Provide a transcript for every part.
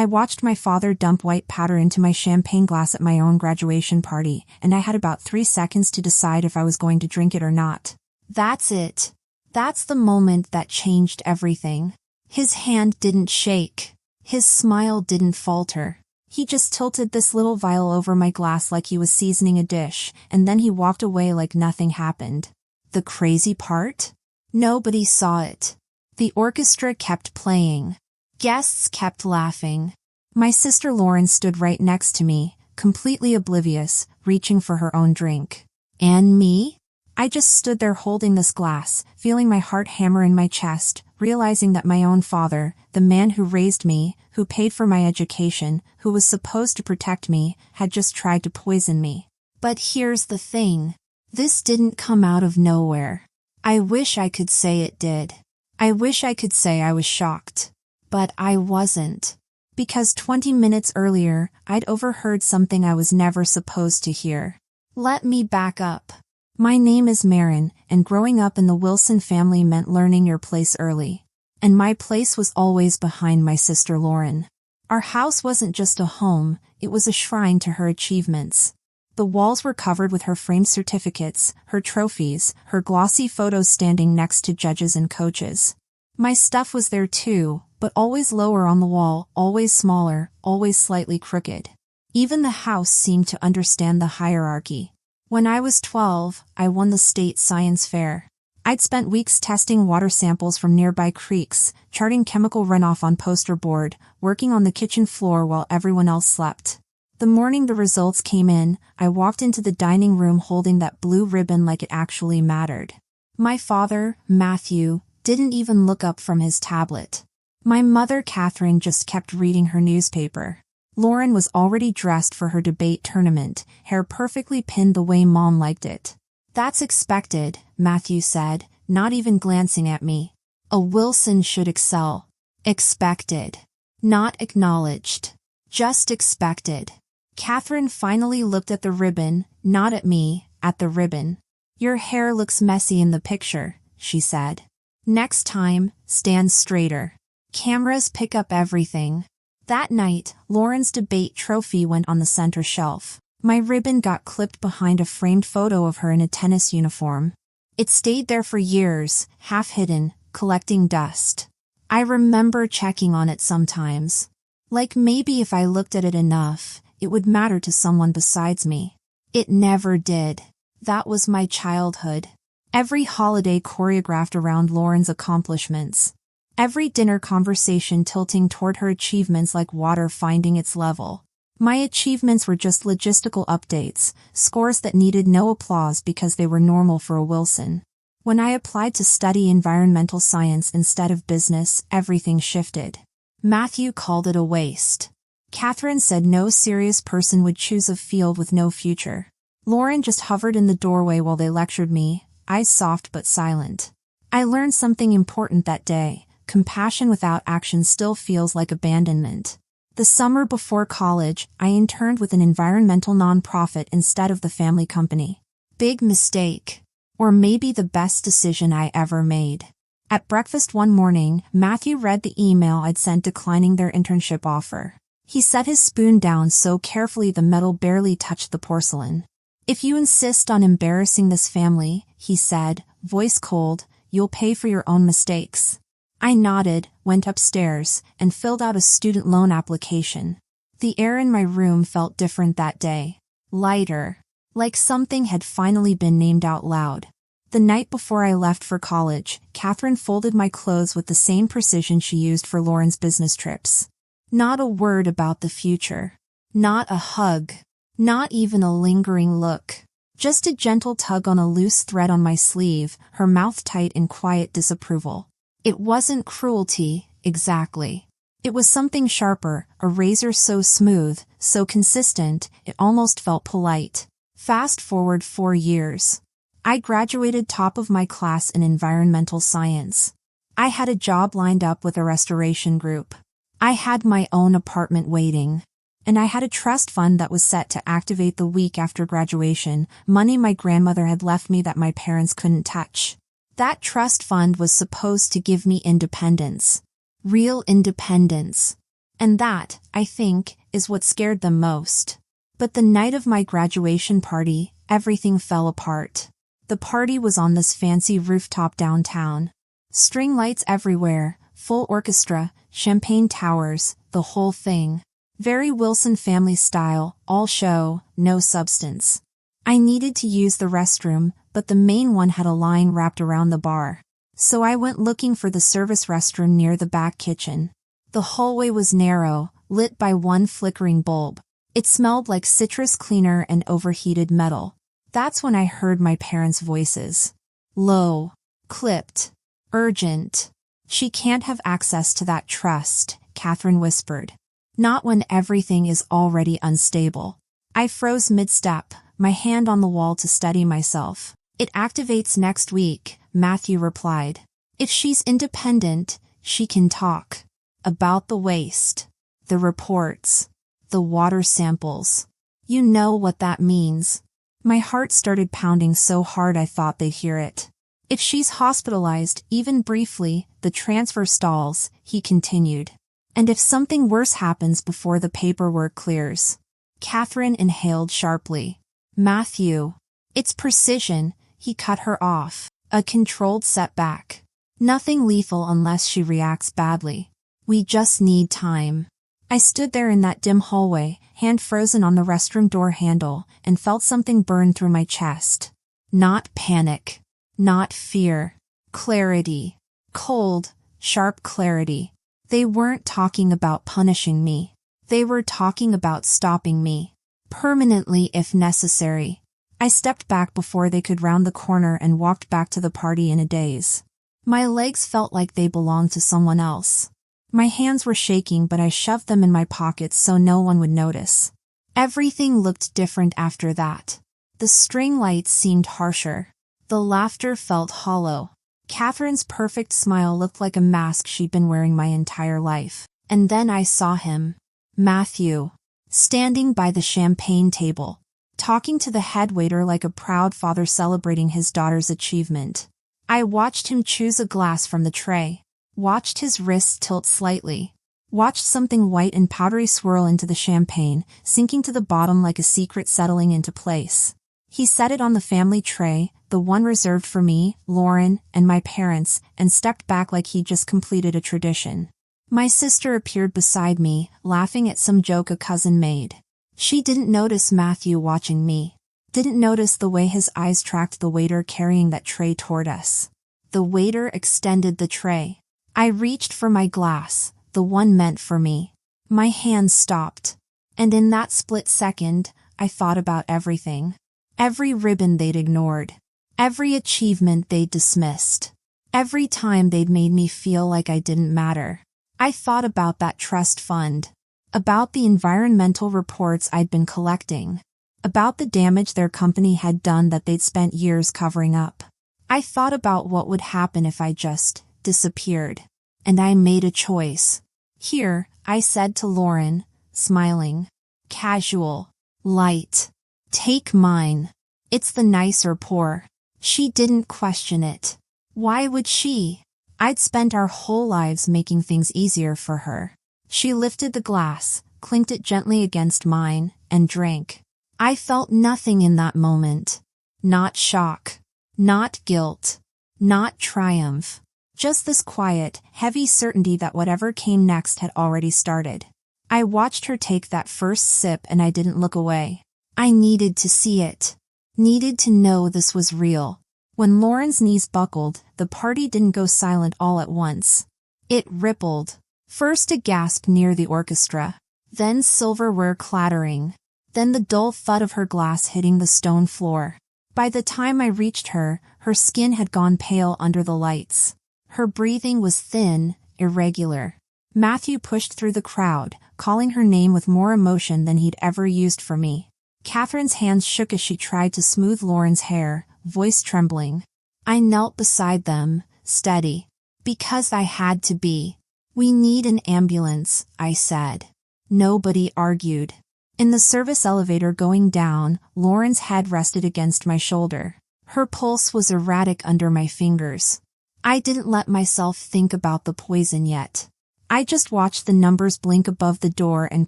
I watched my father dump white powder into my champagne glass at my own graduation party, and I had about 3 seconds to decide if I was going to drink it or not. That's it. That's the moment that changed everything. His hand didn't shake. His smile didn't falter. He just tilted this little vial over my glass like he was seasoning a dish, and then he walked away like nothing happened. The crazy part? Nobody saw it. The orchestra kept playing. Guests kept laughing. My sister Lauren stood right next to me, completely oblivious, reaching for her own drink. And me? I just stood there holding this glass, feeling my heart hammer in my chest, realizing that my own father, the man who raised me, who paid for my education, who was supposed to protect me, had just tried to poison me. But here's the thing. This didn't come out of nowhere. I wish I could say it did. I wish I could say I was shocked. But I wasn't. Because 20 minutes earlier, I'd overheard something I was never supposed to hear. Let me back up. My name is Maren, and growing up in the Wilson family meant learning your place early. And my place was always behind my sister Lauren. Our house wasn't just a home, it was a shrine to her achievements. The walls were covered with her framed certificates, her trophies, her glossy photos standing next to judges and coaches. My stuff was there too, but always lower on the wall, always smaller, always slightly crooked. Even the house seemed to understand the hierarchy. When I was 12, I won the state science fair. I'd spent weeks testing water samples from nearby creeks, charting chemical runoff on poster board, working on the kitchen floor while everyone else slept. The morning the results came in, I walked into the dining room holding that blue ribbon like it actually mattered. My father, Matthew, didn't even look up from his tablet. My mother, Catherine, just kept reading her newspaper. Lauren was already dressed for her debate tournament, hair perfectly pinned the way Mom liked it. That's expected, Matthew said, not even glancing at me. A Wilson should excel. Expected. Not acknowledged. Just expected. Catherine finally looked at the ribbon, not at me, at the ribbon. Your hair looks messy in the picture, she said. Next time, stand straighter. Cameras pick up everything. That night, Lauren's debate trophy went on the center shelf. My ribbon got clipped behind a framed photo of her in a tennis uniform. It stayed there for years, half hidden, collecting dust. I remember checking on it sometimes. Like maybe if I looked at it enough, it would matter to someone besides me. It never did. That was my childhood. Every holiday choreographed around Lauren's accomplishments. Every dinner conversation tilting toward her achievements like water finding its level. My achievements were just logistical updates, scores that needed no applause because they were normal for a Wilson. When I applied to study environmental science instead of business, everything shifted. Matthew called it a waste. Catherine said no serious person would choose a field with no future. Lauren just hovered in the doorway while they lectured me, eyes soft but silent. I learned something important that day. Compassion without action still feels like abandonment. The summer before college, I interned with an environmental nonprofit instead of the family company. Big mistake. Or maybe the best decision I ever made. At breakfast one morning, Matthew read the email I'd sent declining their internship offer. He set his spoon down so carefully the metal barely touched the porcelain. If you insist on embarrassing this family, he said, voice cold, you'll pay for your own mistakes. I nodded, went upstairs, and filled out a student loan application. The air in my room felt different that day. Lighter. Like something had finally been named out loud. The night before I left for college, Catherine folded my clothes with the same precision she used for Lauren's business trips. Not a word about the future. Not a hug. Not even a lingering look. Just a gentle tug on a loose thread on my sleeve, her mouth tight in quiet disapproval. It wasn't cruelty, exactly. It was something sharper, a razor so smooth, so consistent, it almost felt polite. Fast forward 4 years. I graduated top of my class in environmental science. I had a job lined up with a restoration group. I had my own apartment waiting. And I had a trust fund that was set to activate the week after graduation, money my grandmother had left me that my parents couldn't touch. That trust fund was supposed to give me independence. Real independence. And that, I think, is what scared them most. But the night of my graduation party, everything fell apart. The party was on this fancy rooftop downtown. String lights everywhere, full orchestra, champagne towers, the whole thing. Very Wilson family style, all show, no substance. I needed to use the restroom, but the main one had a line wrapped around the bar. So I went looking for the service restroom near the back kitchen. The hallway was narrow, lit by one flickering bulb. It smelled like citrus cleaner and overheated metal. That's when I heard my parents' voices. Low, clipped, urgent. She can't have access to that trust, Catherine whispered. Not when everything is already unstable. I froze mid-step, my hand on the wall to steady myself. It activates next week, Matthew replied. If she's independent, she can talk. About the waste. The reports. The water samples. You know what that means. My heart started pounding so hard I thought they'd hear it. If she's hospitalized, even briefly, the transfer stalls, he continued. And if something worse happens before the paperwork clears. Catherine inhaled sharply. Matthew. It's precision, he cut her off. A controlled setback. Nothing lethal unless she reacts badly. We just need time. I stood there in that dim hallway, hand frozen on the restroom door handle, and felt something burn through my chest. Not panic. Not fear. Clarity. Cold, sharp clarity. They weren't talking about punishing me. They were talking about stopping me. Permanently if necessary. I stepped back before they could round the corner and walked back to the party in a daze. My legs felt like they belonged to someone else. My hands were shaking, but I shoved them in my pockets so no one would notice. Everything looked different after that. The string lights seemed harsher. The laughter felt hollow. Catherine's perfect smile looked like a mask she'd been wearing my entire life. And then I saw him. Matthew. Standing by the champagne table. Talking to the head waiter like a proud father celebrating his daughter's achievement. I watched him choose a glass from the tray. Watched his wrists tilt slightly. Watched something white and powdery swirl into the champagne, sinking to the bottom like a secret settling into place. He set it on the family tray, the one reserved for me, Lauren, and my parents, and stepped back like he'd just completed a tradition. My sister appeared beside me, laughing at some joke a cousin made. She didn't notice Matthew watching me. Didn't notice the way his eyes tracked the waiter carrying that tray toward us. The waiter extended the tray. I reached for my glass, the one meant for me. My hands stopped. And in that split second, I thought about everything. Every ribbon they'd ignored. Every achievement they'd dismissed. Every time they'd made me feel like I didn't matter. I thought about that trust fund. About the environmental reports I'd been collecting. About the damage their company had done that they'd spent years covering up. I thought about what would happen if I just disappeared. And I made a choice. Here, I said to Lauren, smiling. Casual. Light. Take mine. It's the nicer pour. She didn't question it. Why would she? I'd spent our whole lives making things easier for her. She lifted the glass, clinked it gently against mine, and drank. I felt nothing in that moment. Not shock. Not guilt. Not triumph. Just this quiet, heavy certainty that whatever came next had already started. I watched her take that first sip and I didn't look away. I needed to see it. Needed to know this was real. When Lauren's knees buckled, the party didn't go silent all at once. It rippled. First a gasp near the orchestra. Then silverware clattering. Then the dull thud of her glass hitting the stone floor. By the time I reached her, her skin had gone pale under the lights. Her breathing was thin, irregular. Matthew pushed through the crowd, calling her name with more emotion than he'd ever used for me. Catherine's hands shook as she tried to smooth Lauren's hair, voice trembling. I knelt beside them, steady. Because I had to be. We need an ambulance, I said. Nobody argued. In the service elevator going down, Lauren's head rested against my shoulder. Her pulse was erratic under my fingers. I didn't let myself think about the poison yet. I just watched the numbers blink above the door and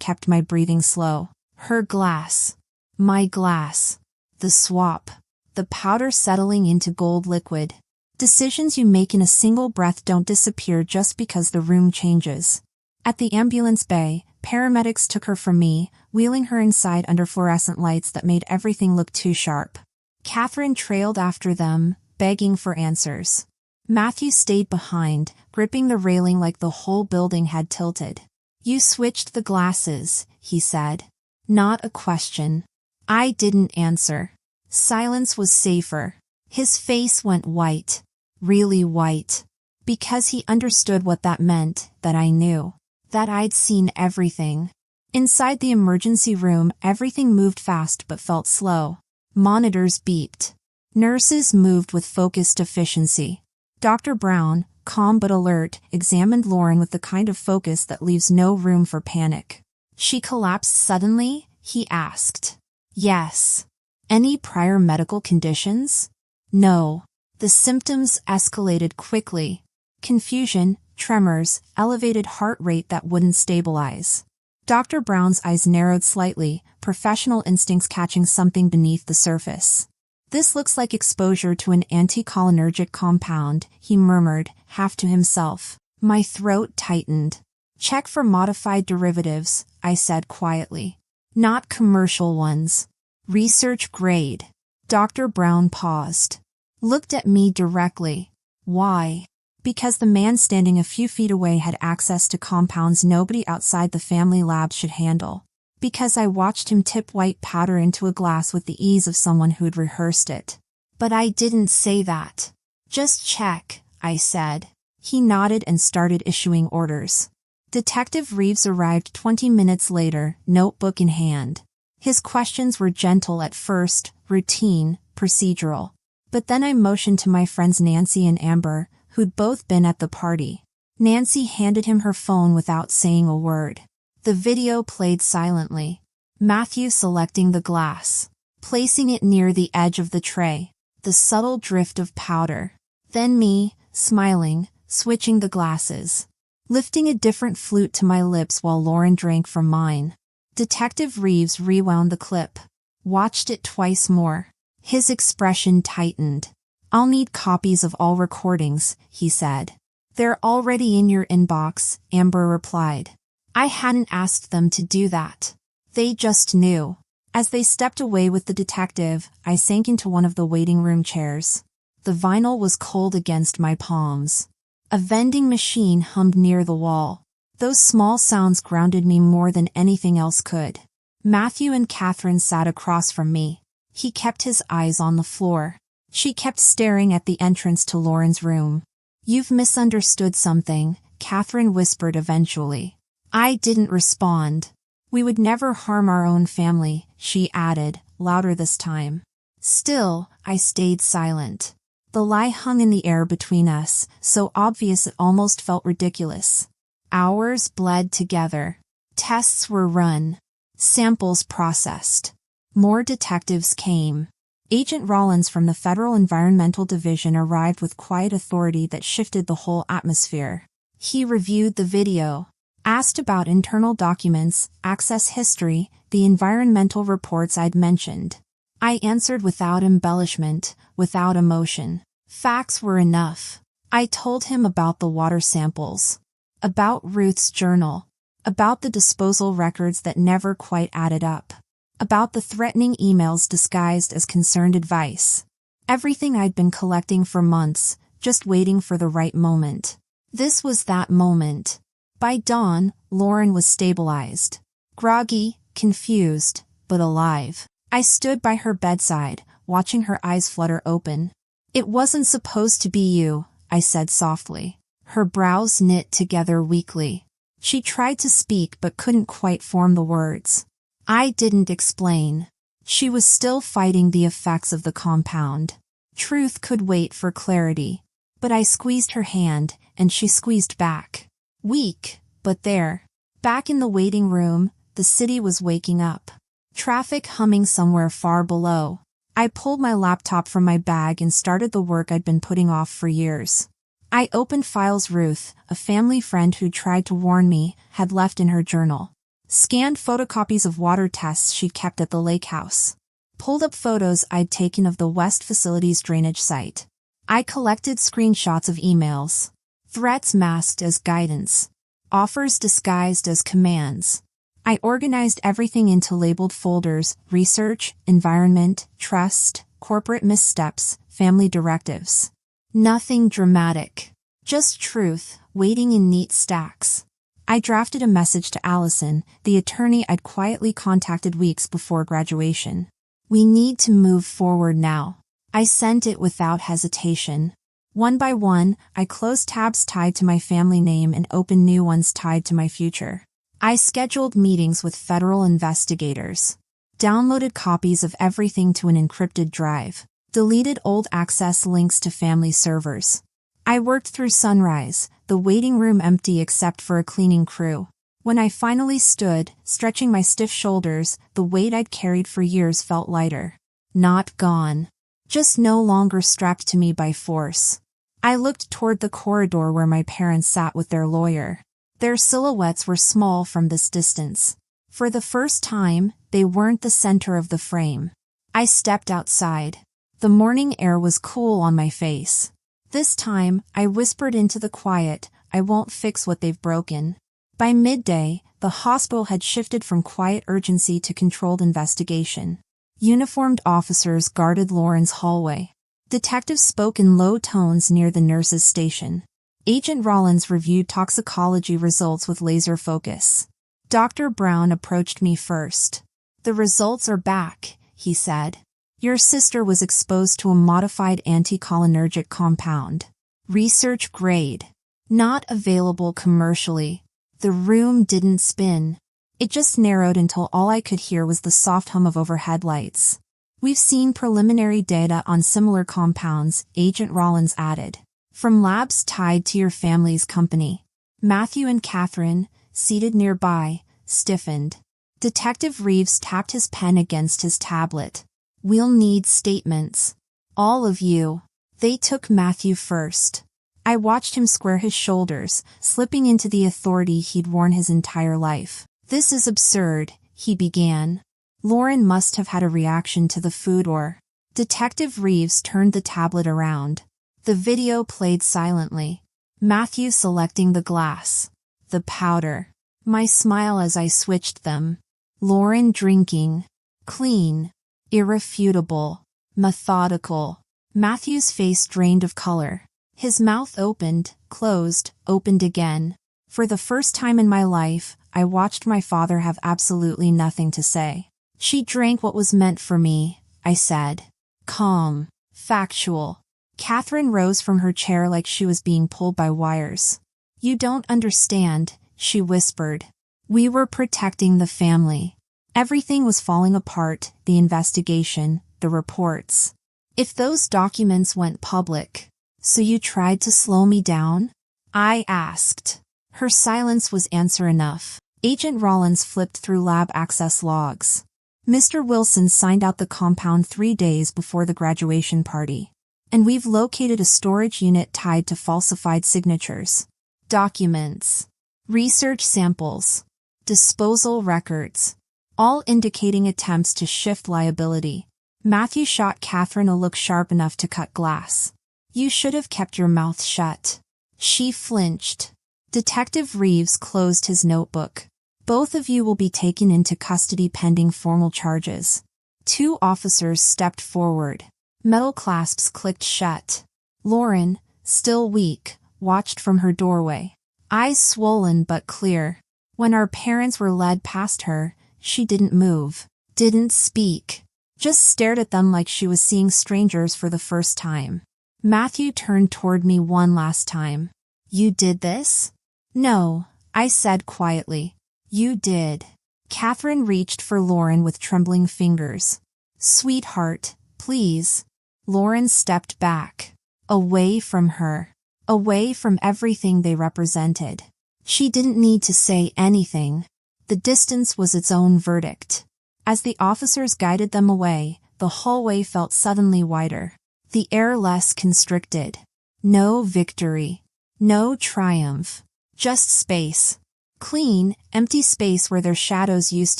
kept my breathing slow. Her glass. My glass. The swap. The powder settling into gold liquid. Decisions you make in a single breath don't disappear just because the room changes. At the ambulance bay, paramedics took her from me, wheeling her inside under fluorescent lights that made everything look too sharp. Catherine trailed after them, begging for answers. Matthew stayed behind, gripping the railing like the whole building had tilted. "You switched the glasses," he said. Not a question. I didn't answer. Silence was safer. His face went white. Really white. Because he understood what that meant, that I knew. That I'd seen everything. Inside the emergency room, everything moved fast but felt slow. Monitors beeped. Nurses moved with focused efficiency. Dr. Brown, calm but alert, examined Lauren with the kind of focus that leaves no room for panic. "She collapsed suddenly?" he asked. "Yes." "Any prior medical conditions?" "No." The symptoms escalated quickly. Confusion, tremors, elevated heart rate that wouldn't stabilize. Dr. Brown's eyes narrowed slightly, professional instincts catching something beneath the surface. "This looks like exposure to an anticholinergic compound," he murmured, half to himself. My throat tightened. "Check for modified derivatives," I said quietly. "Not commercial ones. Research grade." Dr. Brown paused. Looked at me directly. "Why?" "Because the man standing a few feet away had access to compounds nobody outside the family lab should handle. Because I watched him tip white powder into a glass with the ease of someone who'd rehearsed it." "But I didn't say that." "Just check," I said. He nodded and started issuing orders. Detective Reeves arrived 20 minutes later, notebook in hand. His questions were gentle at first, routine, procedural. But then I motioned to my friends Nancy and Amber, who'd both been at the party. Nancy handed him her phone without saying a word. The video played silently. Matthew selecting the glass, placing it near the edge of the tray, the subtle drift of powder. Then me, smiling, switching the glasses, lifting a different flute to my lips while Lauren drank from mine. Detective Reeves rewound the clip, watched it twice more. His expression tightened. "I'll need copies of all recordings," he said. "They're already in your inbox," Amber replied. I hadn't asked them to do that. They just knew. As they stepped away with the detective, I sank into one of the waiting room chairs. The vinyl was cold against my palms. A vending machine hummed near the wall. Those small sounds grounded me more than anything else could. Matthew and Catherine sat across from me. He kept his eyes on the floor. She kept staring at the entrance to Lauren's room. "You've misunderstood something," Catherine whispered eventually. I didn't respond. "We would never harm our own family," she added, louder this time. Still, I stayed silent. The lie hung in the air between us, so obvious it almost felt ridiculous. Hours bled together. Tests were run. Samples processed. More detectives came. Agent Rollins from the Federal Environmental Division arrived with quiet authority that shifted the whole atmosphere. He reviewed the video, asked about internal documents, access history, the environmental reports I'd mentioned. I answered without embellishment, without emotion. Facts were enough. I told him about the water samples, about Ruth's journal, about the disposal records that never quite added up, about the threatening emails disguised as concerned advice. Everything I'd been collecting for months, just waiting for the right moment. This was that moment. By dawn, Lauren was stabilized. Groggy, confused, but alive. I stood by her bedside, watching her eyes flutter open. "It wasn't supposed to be you," I said softly. Her brows knit together weakly. She tried to speak but couldn't quite form the words. I didn't explain. She was still fighting the effects of the compound. Truth could wait for clarity. But I squeezed her hand, and she squeezed back. Weak, but there. Back in the waiting room, the city was waking up. Traffic humming somewhere far below. I pulled my laptop from my bag and started the work I'd been putting off for years. I opened files Ruth, a family friend who tried to warn me, had left in her journal. Scanned photocopies of water tests she'd kept at the lake house. Pulled up photos I'd taken of the West Facility's drainage site. I collected screenshots of emails. Threats masked as guidance. Offers disguised as commands. I organized everything into labeled folders: research, environment, trust, corporate missteps, family directives. Nothing dramatic. Just truth, waiting in neat stacks. I drafted a message to Allison, the attorney I'd quietly contacted weeks before graduation. We need to move forward now. I sent it without hesitation. One by one, I closed tabs tied to my family name and opened new ones tied to my future. I scheduled meetings with federal investigators. Downloaded copies of everything to an encrypted drive. Deleted old access links to family servers. I worked through sunrise, the waiting room empty except for a cleaning crew. When I finally stood, stretching my stiff shoulders, the weight I'd carried for years felt lighter. Not gone. Just no longer strapped to me by force. I looked toward the corridor where my parents sat with their lawyer. Their silhouettes were small from this distance. For the first time, they weren't the center of the frame. I stepped outside. The morning air was cool on my face. This time, I whispered into the quiet, I won't fix what they've broken. By midday, the hospital had shifted from quiet urgency to controlled investigation. Uniformed officers guarded Lauren's hallway. Detectives spoke in low tones near the nurse's station. Agent Rollins reviewed toxicology results with laser focus. Dr. Brown approached me first. The results are back, he said. Your sister was exposed to a modified anticholinergic compound. Research grade. Not available commercially. The room didn't spin. It just narrowed until all I could hear was the soft hum of overhead lights. We've seen preliminary data on similar compounds, Agent Rollins added. From labs tied to your family's company. Matthew and Catherine, seated nearby, stiffened. Detective Reeves tapped his pen against his tablet. We'll need statements. All of you. They took Matthew first. I watched him square his shoulders, slipping into the authority he'd worn his entire life. This is absurd, he began. Lauren must have had a reaction to the food or... Detective Reeves turned the tablet around. The video played silently. Matthew selecting the glass. The powder. My smile as I switched them. Lauren drinking. Clean. Irrefutable. Methodical. Matthew's face drained of color. His mouth opened, closed, opened again. For the first time in my life, I watched my father have absolutely nothing to say. She drank what was meant for me, I said. Calm. Factual. Catherine rose from her chair like she was being pulled by wires. You don't understand, she whispered. We were protecting the family. Everything was falling apart, the investigation, the reports. If those documents went public, so you tried to slow me down? I asked. Her silence was answer enough. Agent Rollins flipped through lab access logs. Mr. Wilson signed out the compound 3 days before the graduation party. And we've located a storage unit tied to falsified signatures. Documents. Research samples. Disposal records. All indicating attempts to shift liability. Matthew shot Catherine a look sharp enough to cut glass. You should have kept your mouth shut. She flinched. Detective Reeves closed his notebook. Both of you will be taken into custody pending formal charges. 2 officers stepped forward. Metal clasps clicked shut. Lauren, still weak, watched from her doorway. Eyes swollen but clear. When our parents were led past her, she didn't move, didn't speak, just stared at them like she was seeing strangers for the first time. Matthew turned toward me one last time. You did this? No, I said quietly. You did. Catherine reached for Lauren with trembling fingers. Sweetheart, please. Lauren stepped back. Away from her. Away from everything they represented. She didn't need to say anything. The distance was its own verdict. As the officers guided them away, the hallway felt suddenly wider. The air less constricted. No victory. No triumph. Just space. Clean, empty space where their shadows used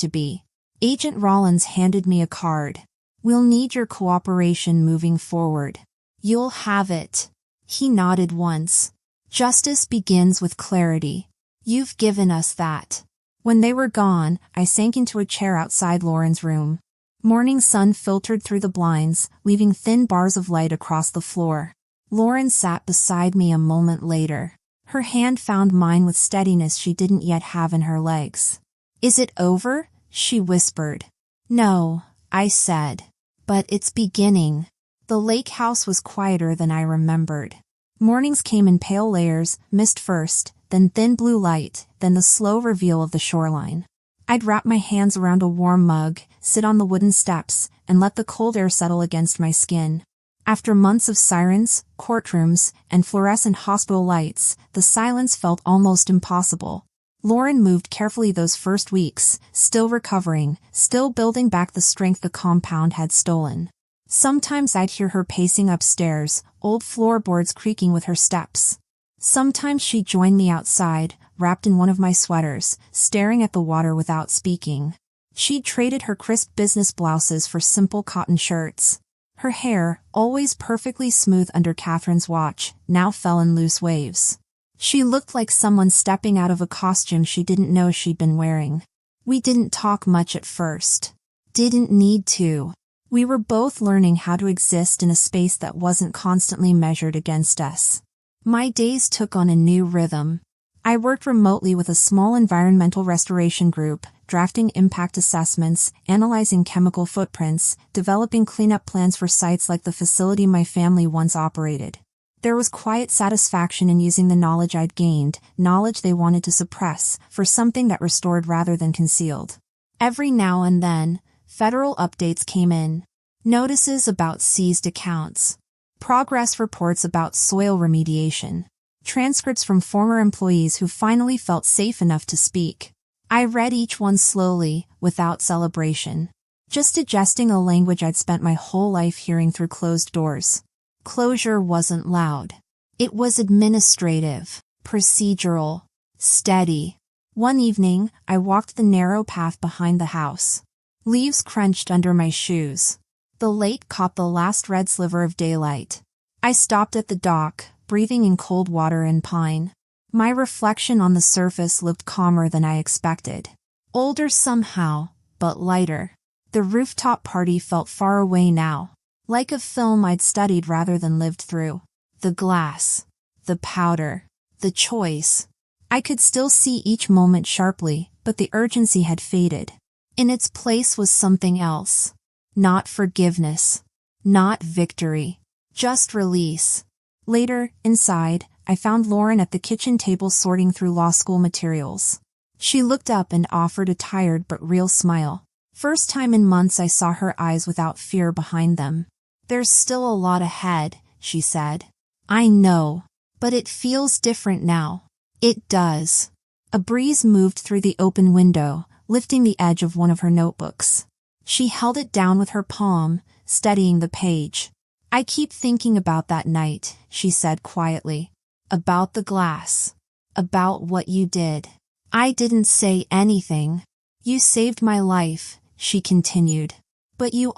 to be. Agent Rollins handed me a card. We'll need your cooperation moving forward. You'll have it. He nodded once. Justice begins with clarity. You've given us that. When they were gone, I sank into a chair outside Lauren's room. Morning sun filtered through the blinds, leaving thin bars of light across the floor. Lauren sat beside me a moment later. Her hand found mine with steadiness she didn't yet have in her legs. Is it over? She whispered. No, I said. But it's beginning. The lake house was quieter than I remembered. Mornings came in pale layers, mist first, then thin blue light, then the slow reveal of the shoreline. I'd wrap my hands around a warm mug, sit on the wooden steps, and let the cold air settle against my skin. After months of sirens, courtrooms, and fluorescent hospital lights, the silence felt almost impossible. Lauren moved carefully those first weeks, still recovering, still building back the strength the compound had stolen. Sometimes I'd hear her pacing upstairs, old floorboards creaking with her steps. Sometimes she'd join me outside, wrapped in one of my sweaters, staring at the water without speaking. She'd traded her crisp business blouses for simple cotton shirts. Her hair, always perfectly smooth under Catherine's watch, now fell in loose waves. She looked like someone stepping out of a costume she didn't know she'd been wearing. We didn't talk much at first. Didn't need to. We were both learning how to exist in a space that wasn't constantly measured against us. My days took on a new rhythm. I worked remotely with a small environmental restoration group, drafting impact assessments, analyzing chemical footprints, developing cleanup plans for sites like the facility my family once operated. There was quiet satisfaction in using the knowledge I'd gained, knowledge they wanted to suppress, for something that restored rather than concealed. Every now and then, federal updates came in. Notices about seized accounts. Progress reports about soil remediation. Transcripts from former employees who finally felt safe enough to speak. I read each one slowly, without celebration. Just digesting a language I'd spent my whole life hearing through closed doors. Closure wasn't loud. It was administrative, procedural, steady. One evening, I walked the narrow path behind the house. Leaves crunched under my shoes. The lake caught the last red sliver of daylight. I stopped at the dock, breathing in cold water and pine. My reflection on the surface looked calmer than I expected. Older somehow, but lighter. The rooftop party felt far away now, like a film I'd studied rather than lived through. The glass, the powder, the choice. I could still see each moment sharply, but the urgency had faded. In its place was something else. Not forgiveness. Not victory. Just release. Later, inside, I found Lauren at the kitchen table sorting through law school materials. She looked up and offered a tired but real smile. First time in months I saw her eyes without fear behind them. There's still a lot ahead, she said. I know. But it feels different now. It does. A breeze moved through the open window, lifting the edge of one of her notebooks. She held it down with her palm, steadying the page. I keep thinking about that night, she said quietly. About the glass. About what you did. I didn't say anything. You saved my life, she continued. But you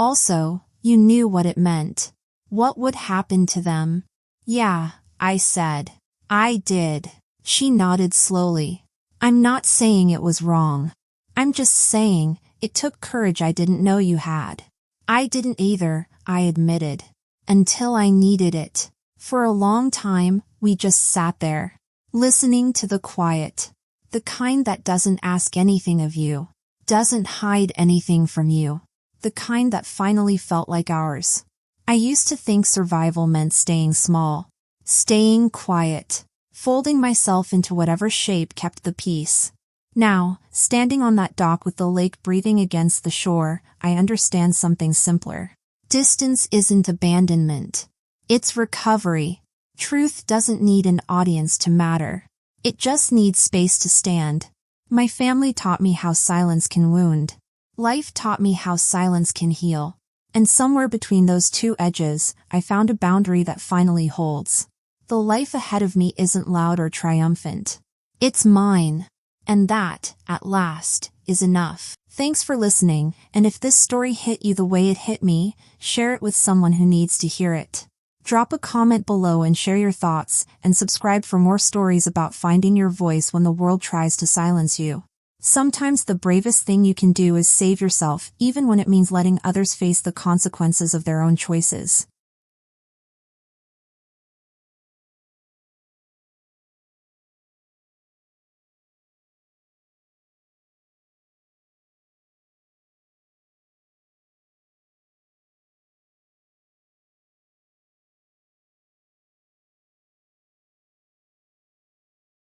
knew what it meant. What would happen to them? Yeah, I said. I did. She nodded slowly. I'm not saying it was wrong. I'm just saying, it took courage I didn't know you had. I didn't either, I admitted. Until I needed it. For a long time, we just sat there, listening to the quiet. The kind that doesn't ask anything of you, doesn't hide anything from you. The kind that finally felt like ours. I used to think survival meant staying small, staying quiet, folding myself into whatever shape kept the peace. Now, standing on that dock with the lake breathing against the shore, I understand something simpler. Distance isn't abandonment. It's recovery. Truth doesn't need an audience to matter. It just needs space to stand. My family taught me how silence can wound. Life taught me how silence can heal. And somewhere between those two edges, I found a boundary that finally holds. The life ahead of me isn't loud or triumphant. It's mine. And that, at last, is enough. Thanks for listening, and if this story hit you the way it hit me, share it with someone who needs to hear it. Drop a comment below and share your thoughts, and subscribe for more stories about finding your voice when the world tries to silence you. Sometimes the bravest thing you can do is save yourself, even when it means letting others face the consequences of their own choices.